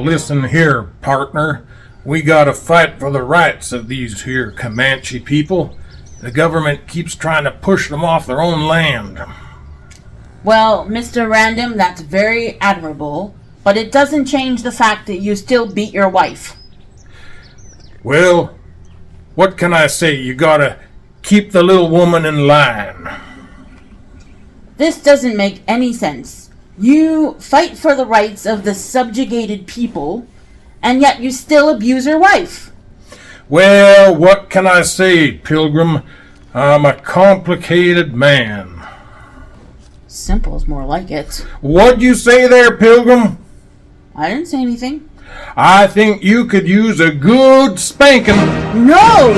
listen here, partner. We gotta fight for the rights of these here Comanche people. The government keeps trying to push them off their own land. Well, Mr. Random, that's very admirable, but it doesn't change the fact that you still beat your wife. Well, what can I say? You gotta keep the little woman in line. This doesn't make any sense. You fight for the rights of the subjugated people, and yet you still abuse your wife. Well, what can I say, Pilgrim? I'm a complicated man. Simple's more like it. What'd you say there, Pilgrim? I didn't say anything. I think you could use a good spanking. No!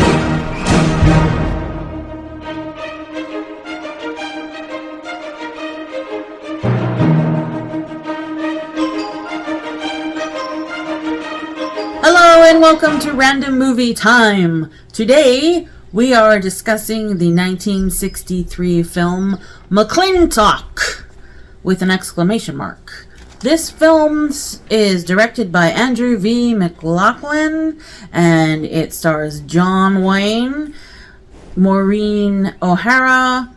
Hello and welcome to Random Movie Time. Today we are discussing the 1963 film McClintock with an exclamation mark. This film is directed by Andrew V. McLaglen and it stars John Wayne, Maureen O'Hara,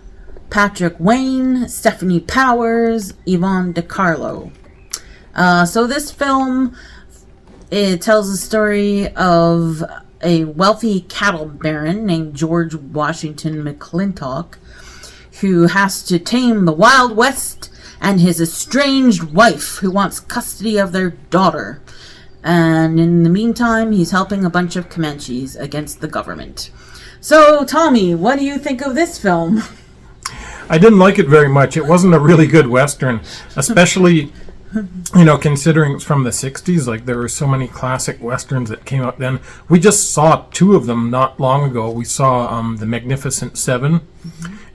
Patrick Wayne, Stefanie Powers, Yvonne Carlo. So this film, it tells the story of a wealthy cattle baron named George Washington McClintock who has to tame the Wild West and his estranged wife who wants custody of their daughter. And in the meantime, he's helping a bunch of Comanches against the government. So, Tommy, what do you think of this film? I didn't like it very much. It wasn't a really good Western, especially, considering it's from the 60s. Like, there were so many classic Westerns that came out then. We just saw two of them not long ago. We saw The Magnificent Seven,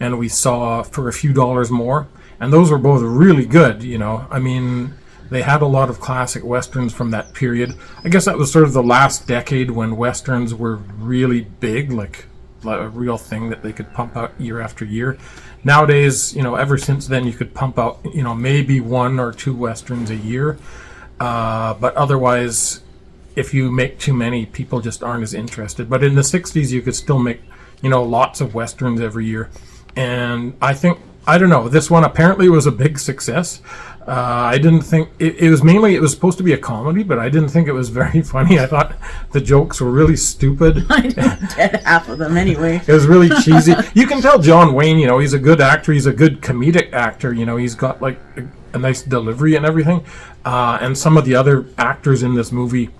and we saw For a Few Dollars More. And those were both really good, I mean, they had a lot of classic Westerns from that period. I guess that was sort of the last decade when Westerns were really big, like a real thing that they could pump out year after year. Nowadays, ever since then, you could pump out, maybe one or two Westerns a year. But otherwise, if you make too many, people just aren't as interested. But in the 60s, you could still make, lots of Westerns every year. And I don't know, this one apparently was a big success. I didn't think, it was supposed to be a comedy, but I didn't think it was very funny. I thought the jokes were really stupid. I didn't get half of them anyway. It was really cheesy. You can tell John Wayne, he's a good actor, he's a good comedic actor, he's got like a nice delivery and everything. And some of the other actors in this movie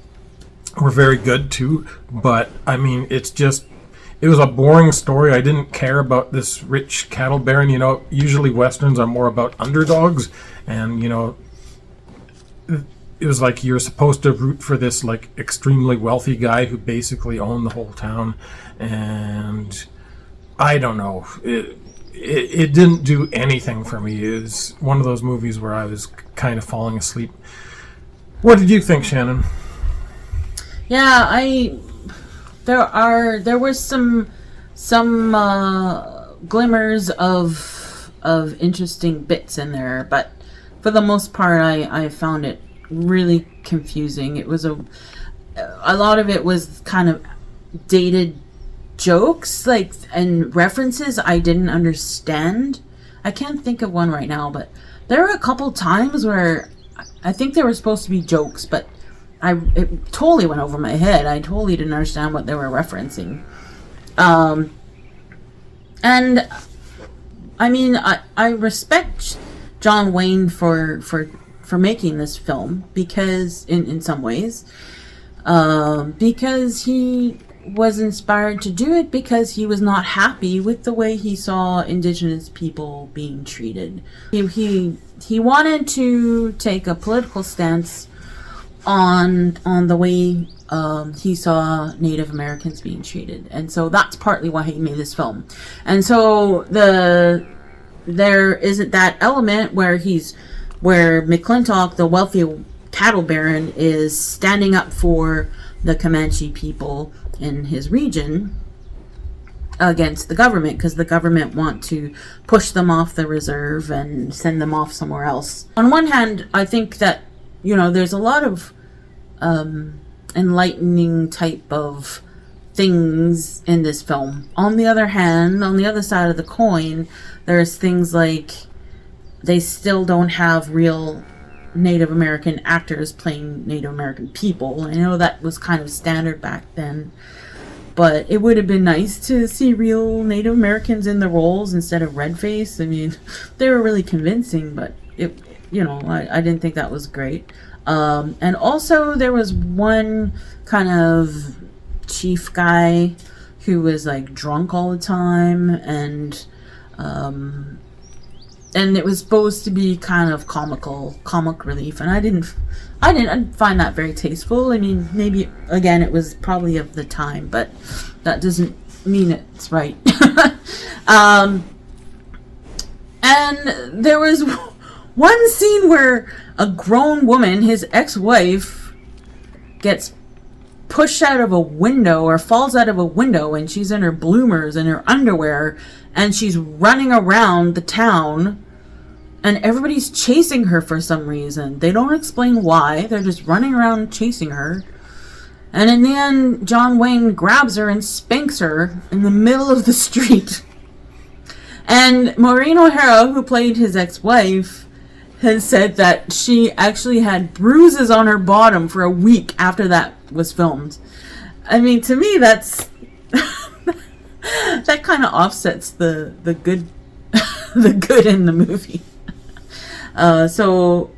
were very good too, but I mean, it was a boring story. I didn't care about this rich cattle baron. Usually Westerns are more about underdogs. And, it was like you're supposed to root for this, like, extremely wealthy guy who basically owned the whole town. And I don't know. It didn't do anything for me. It was one of those movies where I was kind of falling asleep. What did you think, Shannon? Yeah, there was some glimmers of interesting bits in there, but for the most part, I found it really confusing. It was a lot of it was kind of dated jokes, like, and references I didn't understand. I can't think of one right now, but there were a couple times where I think they were supposed to be jokes, but it totally went over my head. I totally didn't understand what they were referencing. And I mean, I respect John Wayne for making this film, because in some ways, because he was inspired to do it because he was not happy with the way he saw Indigenous people being treated. He wanted to take a political stance on the way he saw Native Americans being treated, and so that's partly why he made this film. And so there isn't that element where McClintock, the wealthy cattle baron, is standing up for the Comanche people in his region against the government, because the government want to push them off the reserve and send them off somewhere else. On one hand, I think that there's a lot of enlightening type of things in this film. On the other hand, on the other side of the coin, there's things like they still don't have real Native American actors playing Native American people. I know that was kind of standard back then, but it would have been nice to see real Native Americans in the roles instead of redface. I mean, they were really convincing, but it, I didn't think that was great. And also there was one kind of chief guy who was like drunk all the time, and it was supposed to be kind of comic relief, and I didn't find that very tasteful. I mean, maybe again it was probably of the time, but that doesn't mean it's right. And there was one scene where a grown woman, his ex-wife, gets pushed out of a window or falls out of a window, and she's in her bloomers and her underwear, and she's running around the town, and everybody's chasing her for some reason. They don't explain why. They're just running around chasing her. And in the end, John Wayne grabs her and spanks her in the middle of the street. And Maureen O'Hara, who played his ex-wife, has said that she actually had bruises on her bottom for a week after that was filmed. I mean, to me, that's that kind of offsets the good the good in the movie. So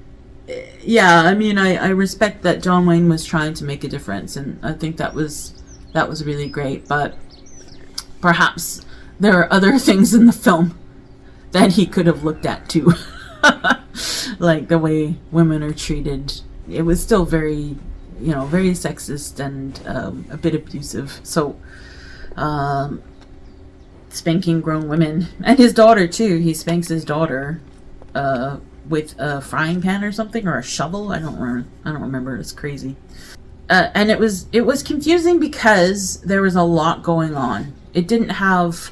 yeah, I mean, I respect that John Wayne was trying to make a difference, and I think that was really great. But perhaps there are other things in the film that he could have looked at too. Like the way women are treated. It was still very, very sexist and a bit abusive. So, spanking grown women. And his daughter too. He spanks his daughter with a frying pan or something, or a shovel. I don't remember. It's crazy. And it was confusing because there was a lot going on. It didn't have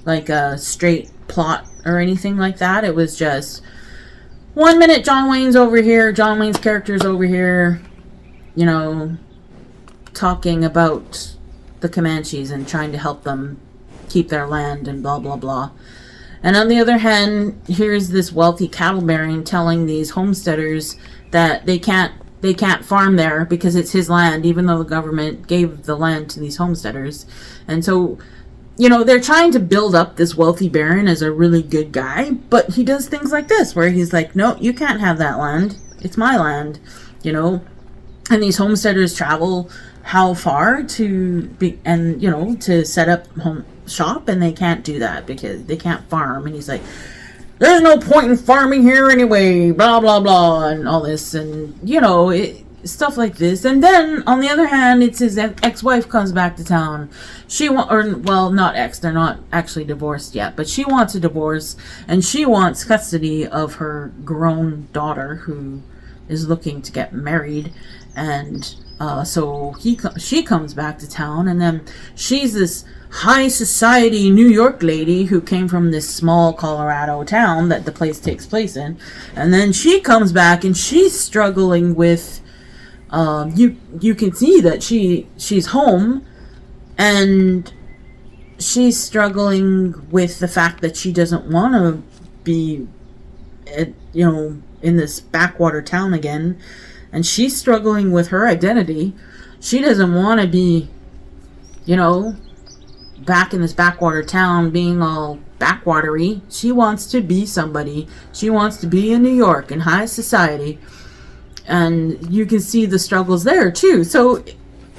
like a straight plot or anything like that. It was just 1 minute John Wayne's over here, John Wayne's character's over here, talking about the Comanches and trying to help them keep their land and blah blah blah. And on the other hand, here's this wealthy cattle baron telling these homesteaders that they can't farm there because it's his land, even though the government gave the land to these homesteaders. And so, they're trying to build up this wealthy baron as a really good guy, but he does things like this, where he's like, no, you can't have that land. It's my land, And these homesteaders travel how far to set up home shop, and they can't do that because they can't farm. And he's like, there's no point in farming here anyway, blah, blah, blah, and all this, and, stuff like this. And then, on the other hand, it's his ex-wife comes back to town. Not ex, they're not actually divorced yet, but she wants a divorce, and she wants custody of her grown daughter, who is looking to get married, and so she comes back to town, and then she's this high society New York lady who came from this small Colorado town that the place takes place in, and then she comes back and she's struggling with you can see that she's home, and she's struggling with the fact that she doesn't want to be in this backwater town again, and she's struggling with her identity. She doesn't want to be back in this backwater town being all backwatery. She wants to be somebody. She wants to be in New York in high society. And you can see the struggles there too. So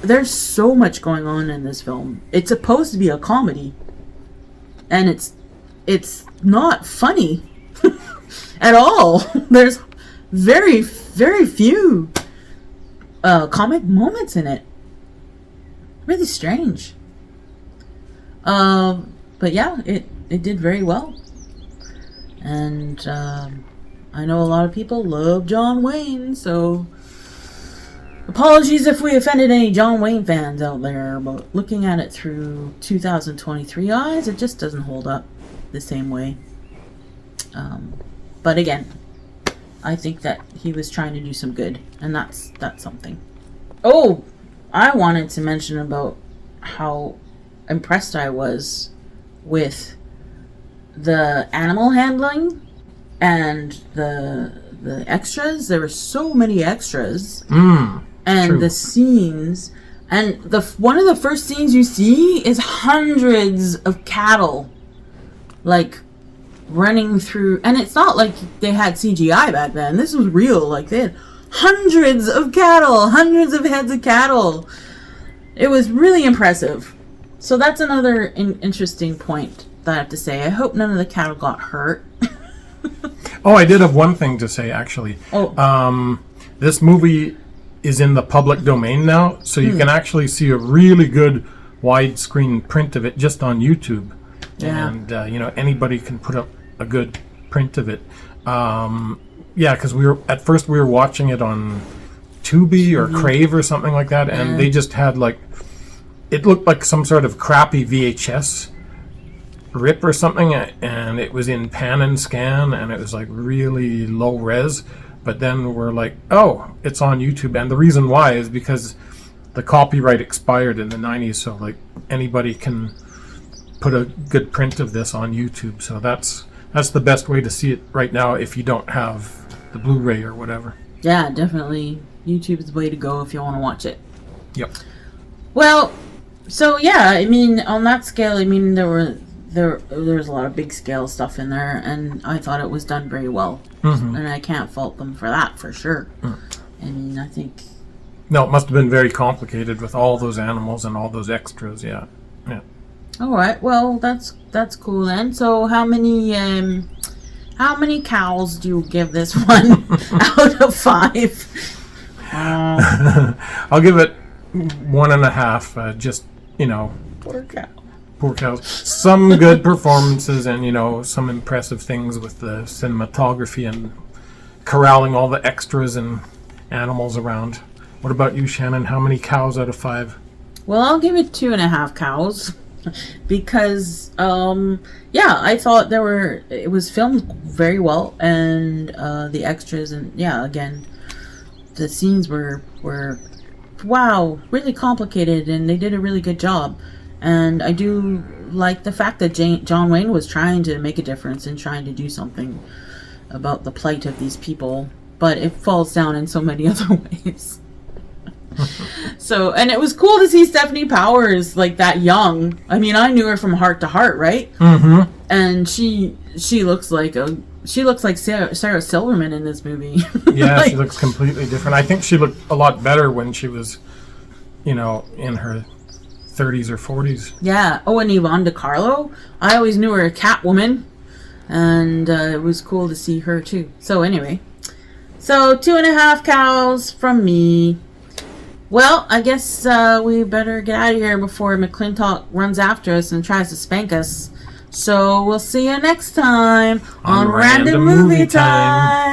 there's so much going on in this film. It's supposed to be a comedy, and it's not funny at all. There's very, very few comic moments in it. Really strange. But yeah, it did very well. And I know a lot of people love John Wayne, so apologies if we offended any John Wayne fans out there, but looking at it through 2023 eyes, it just doesn't hold up the same way. But again, I think that he was trying to do some good, and that's something. Oh, I wanted to mention about how impressed I was with the animal handling and the extras. There were so many extras, and true. the scenes. And one of the first scenes you see is hundreds of cattle, like, running through. And it's not like they had CGI back then. This was real. Like, they had hundreds of cattle, hundreds of heads of cattle. It was really impressive. So that's another interesting point that I have to say. I hope none of the cattle got hurt. Oh, I did have one thing to say, actually. Oh. This movie is in the public domain now, so you can actually see a really good widescreen print of it just on YouTube. Yeah. And, anybody can put up a good print of it. Because at first we were watching it on Tubi or Crave or something like that, and they just had, like, it looked like some sort of crappy VHS rip or something, and it was in pan and scan, and it was, like, really low res. But then we're like, oh, it's on YouTube. And the reason why is because the copyright expired in the 90s, so, like, anybody can put a good print of this on YouTube. So that's the best way to see it right now if you don't have the Blu-ray or whatever. Yeah, definitely. YouTube is the way to go if you want to watch it. Yep. Well, so yeah, I mean, on that scale, I mean, there was a lot of big scale stuff in there, and I thought it was done very well. Mm-hmm. And I can't fault them for that, for sure. I mean, I think... No, it must have been very complicated with all those animals and all those extras, yeah. All right, well, that's cool then. So how many cows do you give this one out of 5? I'll give it 1.5, just, Poor cow. poor cows. Some good performances and, some impressive things with the cinematography and corralling all the extras and animals around. What about you, Shannon? How many cows out of 5? Well, I'll give it 2.5 cows because, I thought it was filmed very well, and the extras and, again, the scenes were really complicated, and they did a really good job. And I do like the fact that John Wayne was trying to make a difference and trying to do something about the plight of these people, but it falls down in so many other ways. So, and it was cool to see Stefanie Powers like that young. I mean, I knew her from Heart to Heart, right? Mm-hmm. And she looks like Sarah Silverman in this movie. Yeah, she looks completely different. I think she looked a lot better when she was, in her 30s or 40s. Yeah. Oh, and Yvonne Carlo. I always knew her a Catwoman, and it was cool to see her too. So anyway, 2.5 cows from me. Well, I guess we better get out of here before McClintock runs after us and tries to spank us. So we'll see you next time on Random Movie Time.